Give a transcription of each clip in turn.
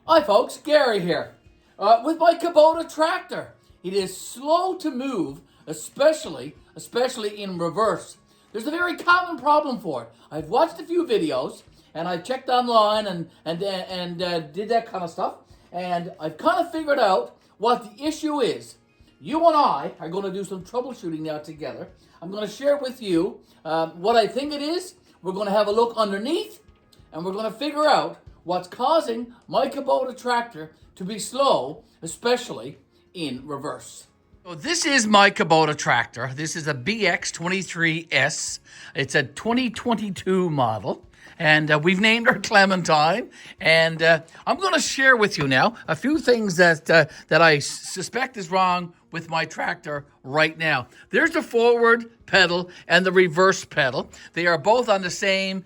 Hi folks, Gary here. With my Kubota tractor. It is slow to move, especially in reverse. There's a very common problem for it. I've watched a few videos and I've checked online and did that kind of stuff, and I've kind of figured out what the issue is. You and I are going to do some troubleshooting now together. I'm going to share with you what I think it is. We're going to have a look underneath, and we're going to figure out what's causing my Kubota tractor to be slow, especially in reverse. So this is my Kubota tractor. This is a BX23S. It's a 2022 model. And we've named her Clementine. And I'm going to share with you now a few things that I suspect is wrong with my tractor right now. There's the forward pedal and the reverse pedal. They are both on the same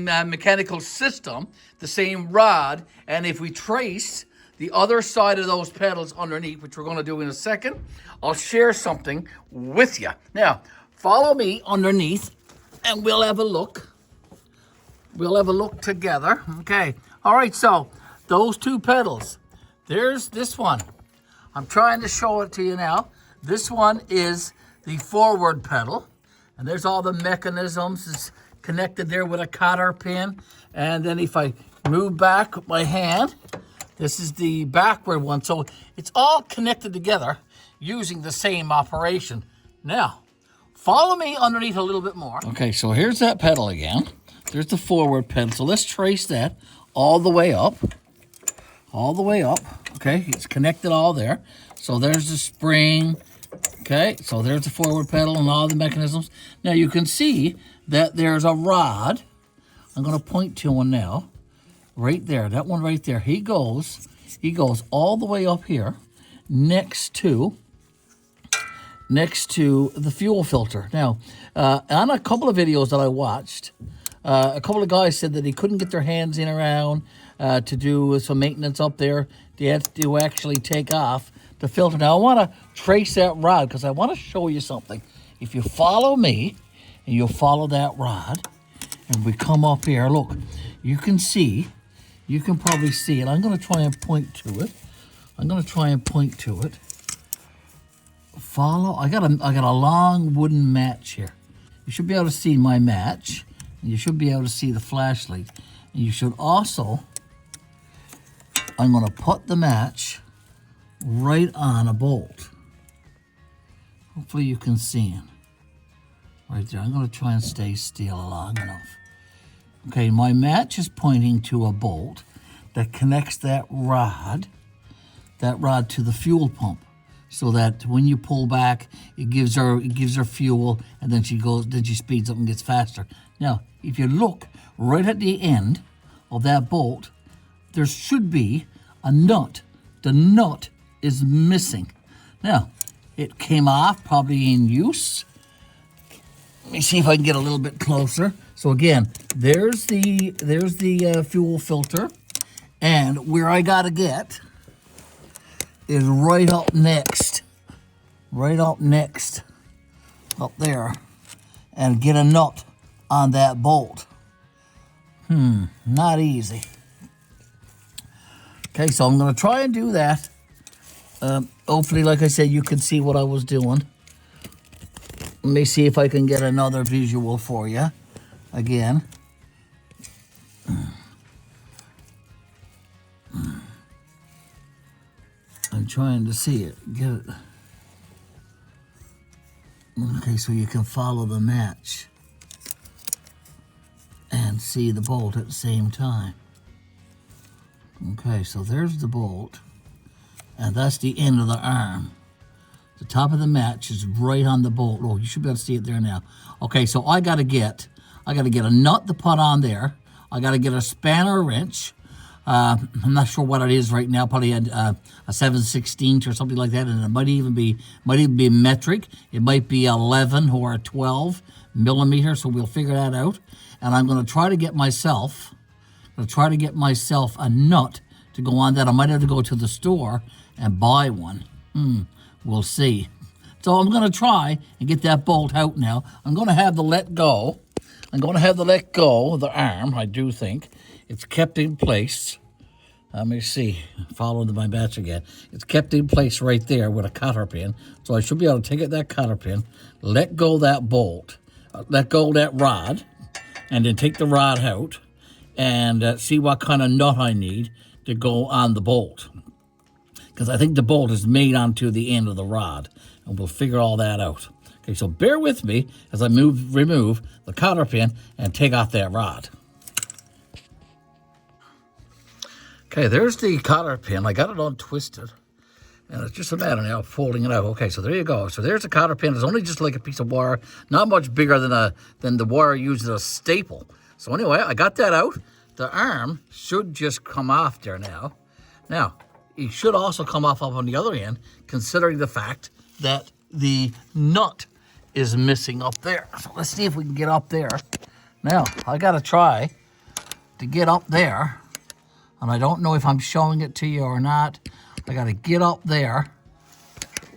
mechanical system, the same rod. And if we trace the other side of those pedals underneath, which we're going to do in a second, I'll share something with you. Now, follow me underneath and we'll have a look. We'll have a look together. Okay. All right, so those two pedals. There's this one. I'm trying to show it to you now. This one is the forward pedal. And there's all the mechanisms. It's connected there with a cotter pin. And then if I move back with my hand, this is the backward one. So it's all connected together using the same operation. Now, follow me underneath a little bit more. Okay, so here's that pedal again. There's the forward pedal. So let's trace that all the way up. All the way up. Okay, it's connected all there. So there's the spring. Okay, so there's the forward pedal and all the mechanisms. Now you can see that there's a rod. I'm going to point to one now. Right there, that one right there. He goes all the way up here next to the fuel filter. Now, on a couple of videos that I watched, a couple of guys said that they couldn't get their hands in around to do some maintenance up there. They had to actually take off the filter. Now, I want to trace that rod because I want to show you something. If you follow me and you follow that rod and we come up here, look, you can probably see it. I'm going to try and point to it. Follow. I got a long wooden match here. You should be able to see my match. And you should be able to see the flashlight. And you should also, I'm going to put the match right on a bolt. Hopefully you can see it. Right there. I'm going to try and stay still long enough. Okay, my match is pointing to a bolt that connects that rod to the fuel pump, so that when you pull back, it gives her fuel, and then she speeds up and gets faster. Now, if you look right at the end of that bolt, there should be a nut. The nut is missing. Now, it came off, probably in use. Let me see if I can get a little bit closer. So again, there's the fuel filter, and where I gotta get is right up next, up there, and get a nut on that bolt. Not easy. Okay, so I'm gonna try and do that. Hopefully, like I said, you can see what I was doing. Let me see if I can get another visual for you. Again. I'm trying to see it. Get it. Okay, so you can follow the match and see the bolt at the same time. Okay, so there's the bolt, and that's the end of the arm. The top of the match is right on the bolt. Oh, you should be able to see it there now. Okay, so I gotta get a nut to put on there. I gotta get a spanner wrench. I'm not sure what it is right now. Probably a 7/16 or something like that, and it might even be metric. It might be 11 or a 12 millimeter. So we'll figure that out. And I'm gonna try to get myself a nut to go on that. I might have to go to the store and buy one. We'll see. So I'm going to try and get that bolt out now. I'm going to have to let go. of the arm, I do think. It's kept in place. Let me see, following my match again. It's kept in place right there with a cotter pin. So I should be able to take out that cotter pin, let go that bolt, let go that rod, and then take the rod out and see what kind of nut I need to go on the bolt. Because I think the bolt is made onto the end of the rod, and we'll figure all that out. Okay, so bear with me as I remove the cotter pin and take off that rod. Okay, there's the cotter pin. I got it untwisted, and it's just a matter now of folding it out. Okay, so there you go. So there's the cotter pin. It's only just like a piece of wire, not much bigger than the wire used as a staple. So anyway, I got that out. The arm should just come off there now. Now, it should also come off up on the other end, considering the fact that the nut is missing up there. So let's see if we can get up there. Now, I got to try to get up there. And I don't know if I'm showing it to you or not. I got to get up there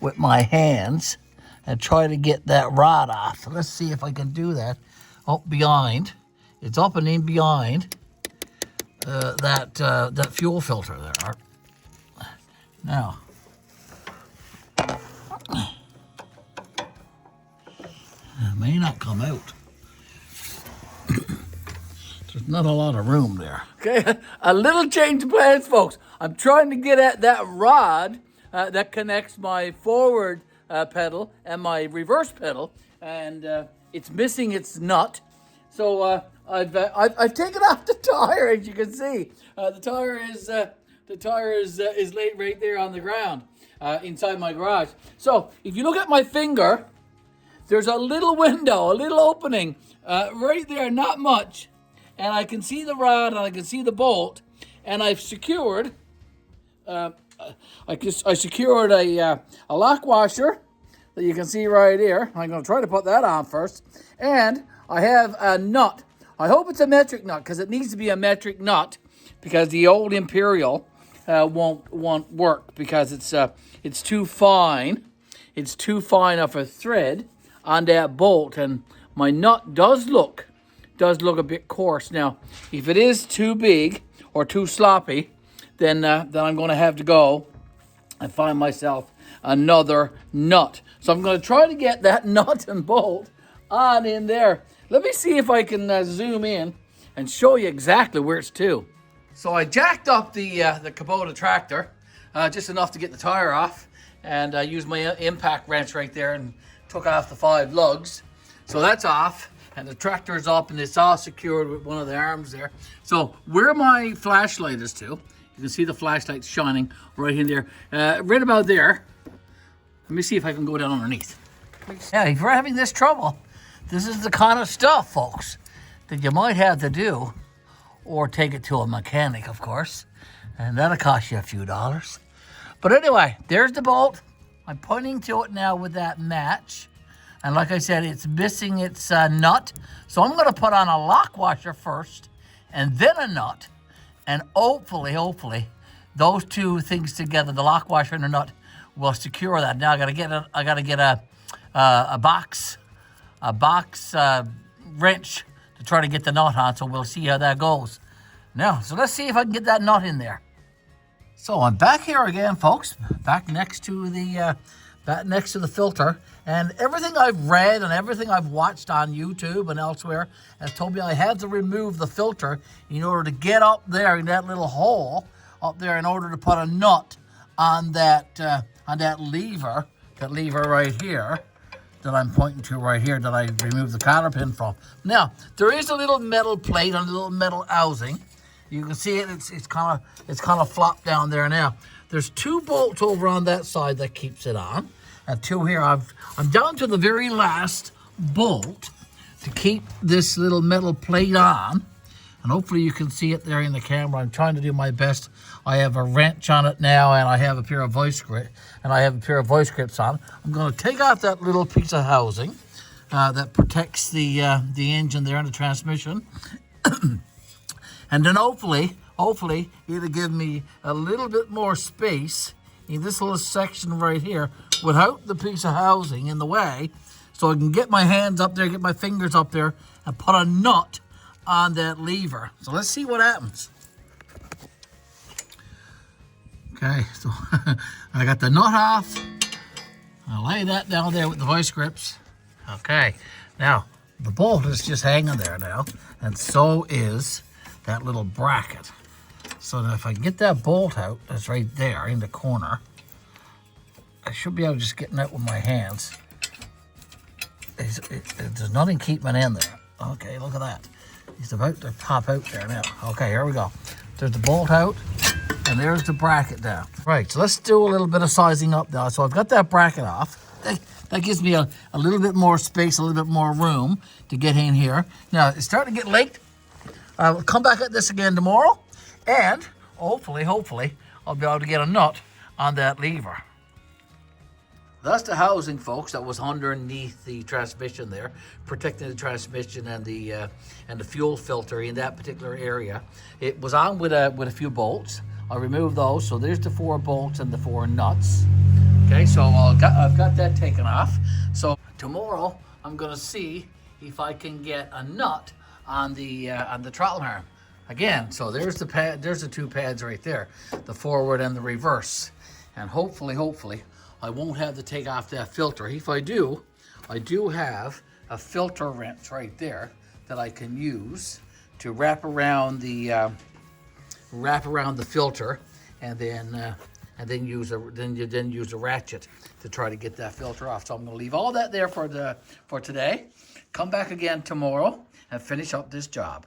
with my hands and try to get that rod off. So let's see if I can do that. Up behind. It's up and in behind that fuel filter there. Now, it may not come out. There's not a lot of room there. Okay, a little change of plans, folks. I'm trying to get at that rod that connects my forward pedal and my reverse pedal, and it's missing its nut. So I've taken off the tire, as you can see. The tire is laid right there on the ground inside my garage. So if you look at my finger, there's a little window, a little opening right there, not much. And I can see the rod and I can see the bolt, and I've secured. I secured a lock washer that you can see right here. I'm going to try to put that on first, and I have a nut. I hope it's a metric nut because it needs to be a metric nut because the old Imperial won't work because it's too fine. It's too fine of a thread on that bolt, and my nut does look a bit coarse. Now, if it is too big or too sloppy, then I'm going to have to go and find myself another nut. So I'm going to try to get that nut and bolt on in there. Let me see if I can zoom in and show you exactly where it's to. So I jacked up the Kubota tractor just enough to get the tire off, and I used my impact wrench right there and took off the 5 lugs. So that's off. And the tractor is up, and it's all secured with one of the arms there. So where my flashlight is to, you can see the flashlight shining right in there, right about there. Let me see if I can go down underneath. Yeah, if you're having this trouble, this is the kind of stuff, folks, that you might have to do, or take it to a mechanic, of course, and that'll cost you a few dollars. But anyway, there's the bolt. I'm pointing to it now with that match. And like I said, it's missing its nut. So I'm going to put on a lock washer first and then a nut. And hopefully, those two things together, the lock washer and the nut, will secure that. Now I got to get a box wrench to try to get the nut on. So we'll see how that goes. Now, so let's see if I can get that nut in there. So I'm back here again, folks, back next to the filter, and everything I've read and everything I've watched on YouTube and elsewhere has told me I had to remove the filter in order to get up there in that little hole up there in order to put a nut on that lever right here that I'm pointing to right here that I removed the cotter pin from. Now, there is a little metal plate on a little metal housing. You can see it, it's kind of flopped down there now. There's 2 bolts over on that side that keeps it on, and 2 here. I'm down to the very last bolt to keep this little metal plate on, and hopefully you can see it there in the camera. I'm trying to do my best. I have a wrench on it now, and I have a pair of vice grips, on. I'm going to take out that little piece of housing that protects the engine there and the transmission, and then hopefully it'll give me a little bit more space in this little section right here without the piece of housing in the way, so I can get my hands up there, get my fingers up there, and put a nut on that lever. So let's see what happens. Okay, so I got the nut off. I'll lay that down there with the vice grips. Okay, now the bolt is just hanging there now, and so is that little bracket. So now if I can get that bolt out, that's right there in the corner, I should be able to just get it out with my hands. There's nothing keeping it in there. Okay, look at that. He's about to pop out there now. Okay, here we go. There's the bolt out, and there's the bracket down. Right, so let's do a little bit of sizing up now. So I've got that bracket off. That gives me a little bit more space, a little bit more room to get in here. Now, it's starting to get late. I'll come back at this again tomorrow, and hopefully, I'll be able to get a nut on that lever. That's the housing, folks, that was underneath the transmission there, protecting the transmission and the fuel filter in that particular area. It was on with a few bolts. I removed those, so there's the 4 bolts and the 4 nuts. Okay, so I've got that taken off. So tomorrow I'm gonna see if I can get a nut on the throttle arm again. So there's the pad. There's the 2 pads right there, the forward and the reverse, and hopefully I won't have to take off that filter. If I do, I do have a filter wrench right there that I can use to wrap around the filter, and then use a ratchet to try to get that filter off. So I'm going to leave all that there for today. Come back again tomorrow and finish up this job.